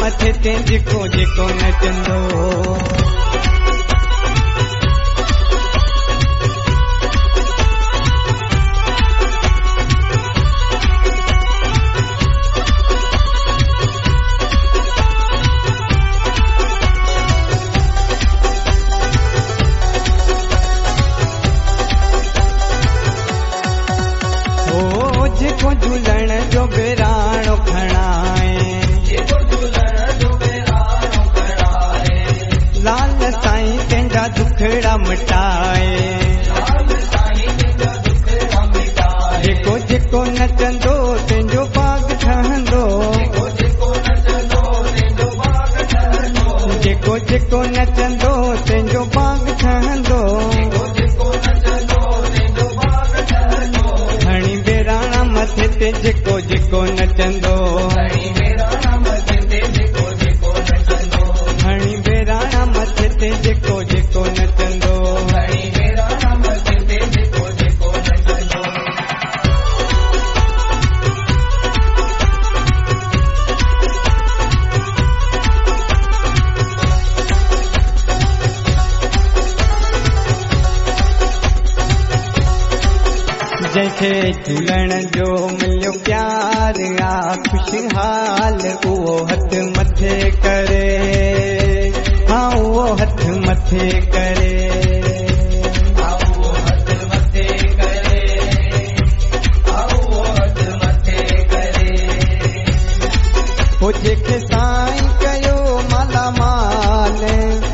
मथे ते जेको जेको नचंदो। जेको झूलण जो बेराणो खणाए, लाल साईं तेंजा दुखड़ा मिटाए। जेको जेको नचंदो तेंजो बाग ठहंदो, जेको जेको नचंदो तेंजो बाग ठहंदो। हणी बेराणा मथे ते जेको जेको नचंदो, हणी बेराणा मथे ते जेको जेको नचंदो। जैसे झूलण जो मिलियो प्यार आ खुशहाल, उहो हथ मथे करे, हाँ उहो हथ मथे करे, हो जेके साईं कयो माला माल,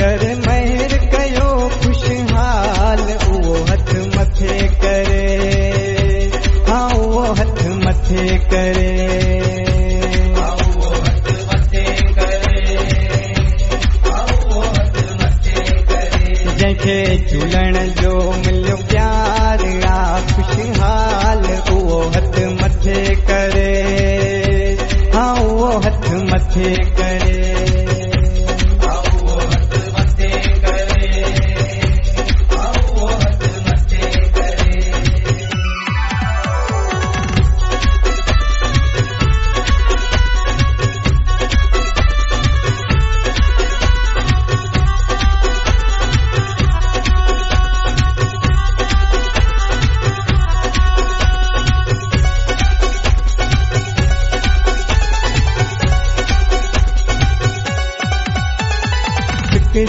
कर महर कयो खुशहाल, उहो हथ मथे करे, हथ मथे करे, जैसे झूलण जो मिलियो प्यार आ खुशहाल, उहो हथ मथे करे, हाँ उहो हथ मथे करे।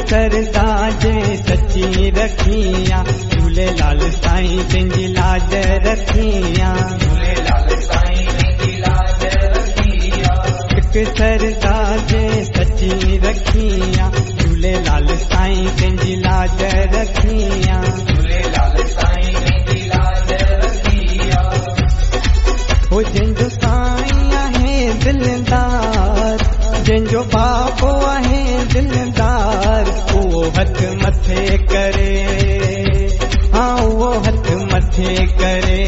सरदा जे सची रखिया, झूलेलाल साईं तेंजी लाज रखिया, झूलेलाल साईं तेंजी लाज रखिया। हिक सरदा जे सची रखिया, झूलेलाल साईं तेंजी लाज रखिया, झूलेलाल साईं तेंजी लाज रखिया। हो जंहिंजो साईं आहे दिलदार, जंहिंजो बाबो आहे दिलदार, उहो हथ मथे करे, हाँ उहो हथ मथे करे,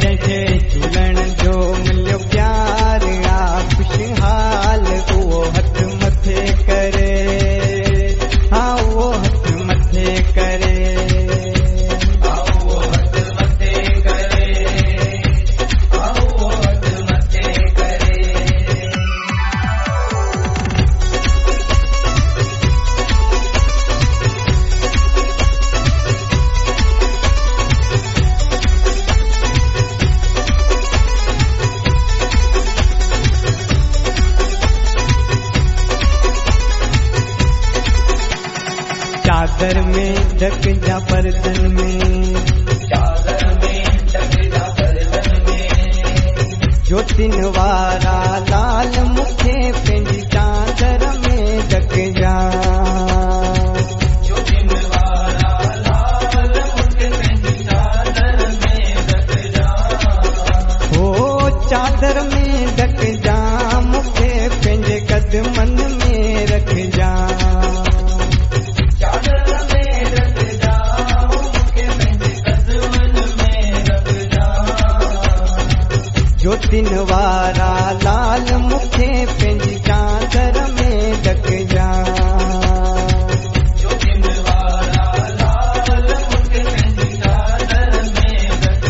जैसे झूलण जो मिलियो प्यार आ खुशहाल, उहो हथ मथे करे, हाँ उहो हथ मथे करे। चादर में ढक जा बर्तन में, चादर में ढक जा बर्तन में, ज्योतिन वारा लाल मुखे पंहिंजी चादर में ढक जा, ज्योतिन वारा लाल मुखे पंहिंजी चादर में ढक जा, हो चादर में ढक जा, मुखे पंहिंजे कदमन में रख जा, ज्योतिन वारा लाल मुखे पंहिंजी चादर में ढक जा, ज्योतिन वारा लाल मुखे पंहिंजी चादर में ढक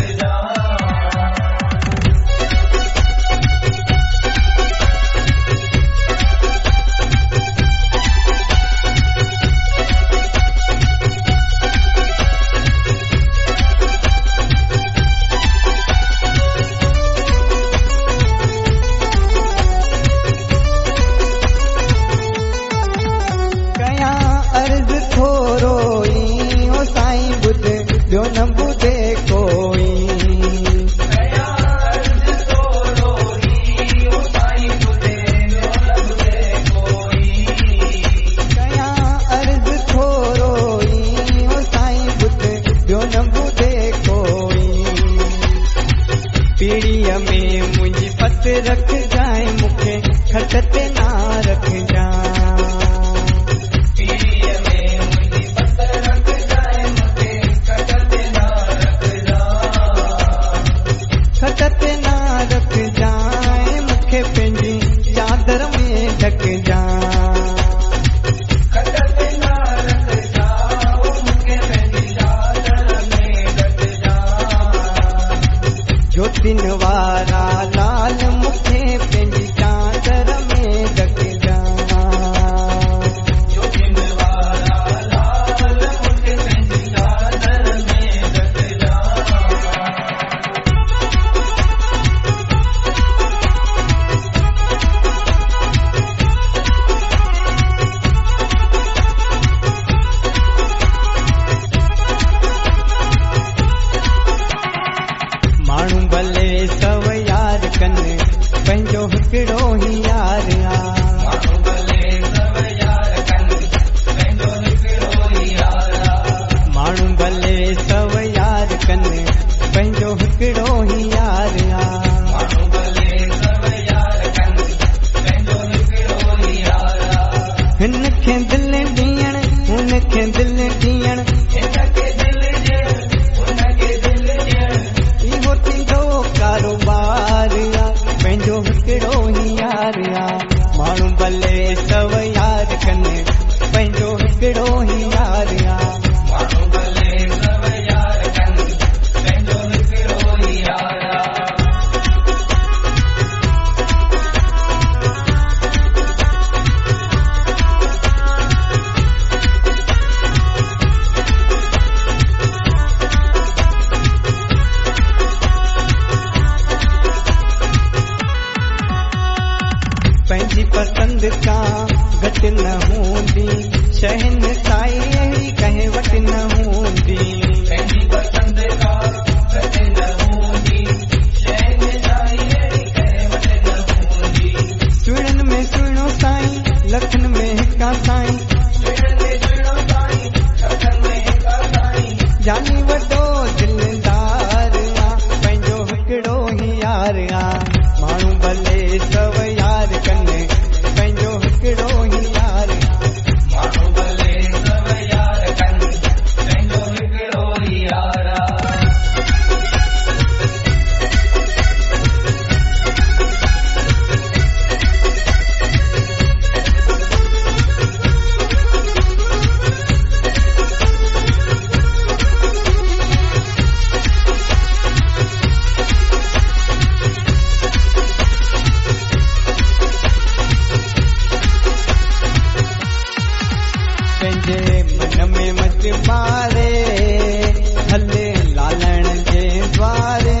रख जाए मूंखे खट ते ना रख जा खट ते ना रख जाए मूंखे पंहिंजी चादर में ढक जा ज्योतिन वारा लाल मूंखे पंहिंजी चादर में ढक जा ज्योतिन वारा लाल मूंखे पंहिंजी चादर में ढक जा माण्हू भले सव यार कनि पंहिंजो हिकिड़ो ही यार आ माण्हू भले सव यार कनि पंहिंजो हिकिड़ो ही यार आ माण्हू भले सव यार कनि पंहिंजो हिकिड़ो ही यार आ माण्हू भले सव यार कनि पंहिंजो हिकिड़ो ही यार आ हिन खे दिल ॾियण हुन खे दिल ॾियण कारोबार आ पंहिंजो हिकिड़ो ही यार आ माण्हू भले सव यार कनि पंहिंजो हिकिड़ो ही यार आ माण्हू भले सव यार कनि पंहिंजो हिकिड़ो ही यार आ पंहिंजी पसंद का घटि न हूंदी शहनशाही अहिड़ी कंहिं वटि न हूंदी पंहिंजी पसंद का घटि न हूंदी शहनशाही अहिड़ी कंहिं वटि न हूंदी सुहिणनि में सुहिणो साईं लखनि में हिका साईं सुहिणनि में सुहिणो साईं लखनि में हिका साईं जानी वॾो दिलदार आ पंहिंजो हिकिड़ो ही यार आ माण्हू भले सव यार कनि पंहिंजो हिकिड़ो ही यार आ माण्हू भले सव यार कनि पंहिंजो हिकिड़ो ही यार आ पंहिंजे मन में मच मारे हले लालण जे द्वारे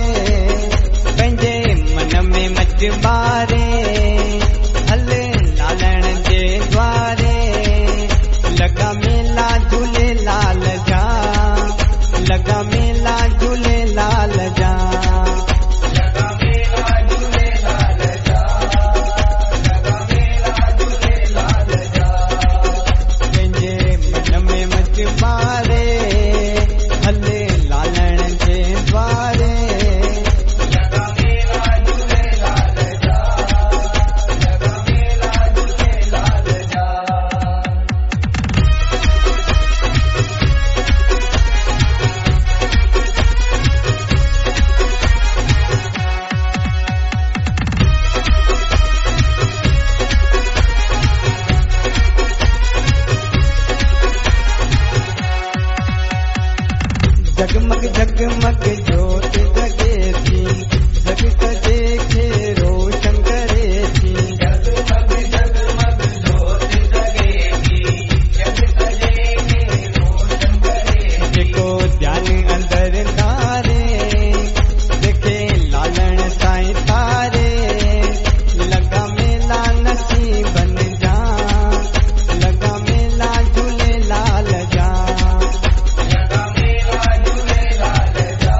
पंहिंजे मन में मच मारे हले लालण जे द्वारे लगा मेला झूलेलाल जा लगा मेला झूलेलाल जा लगा मेला झूलेलाल जा लगा मेला झूलेलाल जा पंहिंजे मन में मच मारे हले लालण जे द्वारे लगा मेला झूलेलाल जा लगा मेला झूलेलाल जा जगमग जगमग ज्योत जगे थी जग सजे खे रोशन करे थी जगमग जगमग ज्योत जगे थी जग सजे खे रोशन करे जेको ध्यान अंदर तारे देखे लालण साईं तारे लगा मेला नसीबन जा लगा मेला झूलेलाल जा लगा मेला झूलेलाल जा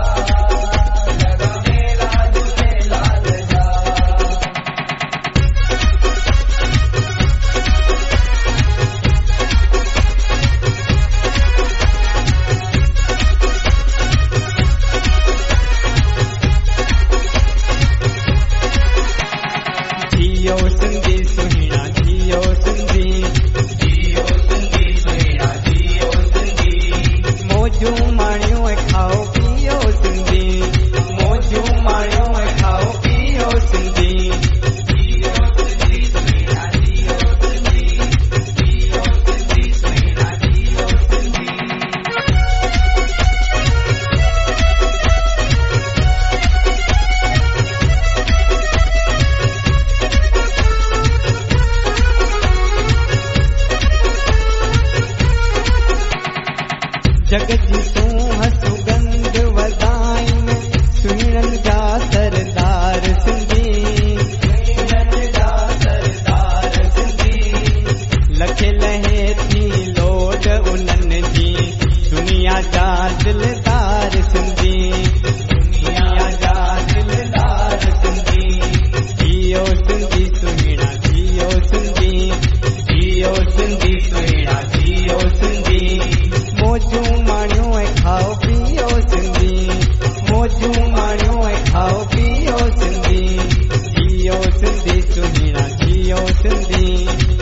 खाओ पियो सिंधी, मौजू माणियो खाओ पियो सिंधी। जग जी तूं सुगंध वधाइन, सुहिणनि जा सरदार सिंधी, सुहिणनि जा सरदार सिंधी। लखे लहे थी लोड उन्हनि जी, दुनिया जा दिलदार सिंधी, दुनिया जा दिलदार सिंधी। जियो सिंधी सुहिणा जियो सिंधी, जियो सिंधी सुहिणा जियो सिंधी। मौजू माणियो खाओ पियो सिंधी, मौजू माणियो खाओ पियो सिंधी, जियो सिंधी सुहिणा जियो सिंधी।